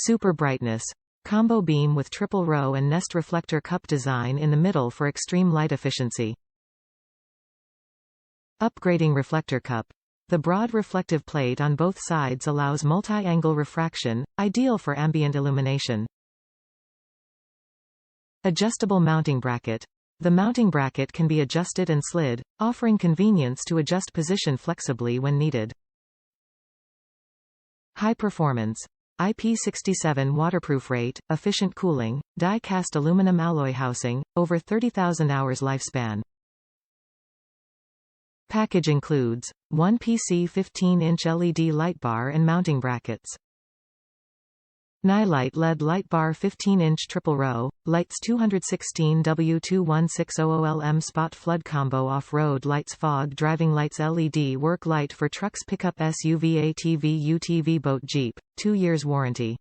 Super brightness. Combo beam with triple row and nest reflector cup design in the middle for extreme light efficiency. Upgrading reflector cup. The broad reflective plate on both sides allows multi-angle refraction, ideal for ambient illumination. Adjustable mounting bracket. The mounting bracket can be adjusted and slid, offering convenience to adjust position flexibly when needed. High performance. IP67 waterproof rate, efficient cooling, die-cast aluminum alloy housing, over 30,000 hours lifespan. Package includes 1 PC 15-inch LED light bar and mounting brackets. Nilight LED light bar 15-inch triple row, lights 216W 21600LM spot flood combo off-road lights fog driving lights LED work light for trucks pickup SUV ATV UTV boat Jeep, 2 years warranty.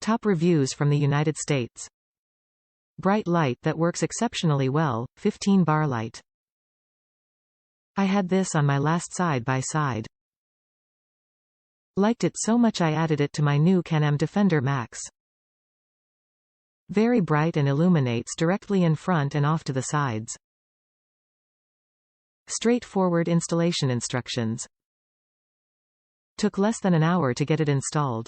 Top reviews from the United States. Bright light that works exceptionally well, 15-bar light. I had this on my last side-by-side. Liked it so much I added it to my new Can-Am Defender Max. Very bright and illuminates directly in front and off to the sides. Straightforward installation instructions. Took less than an hour to get it installed.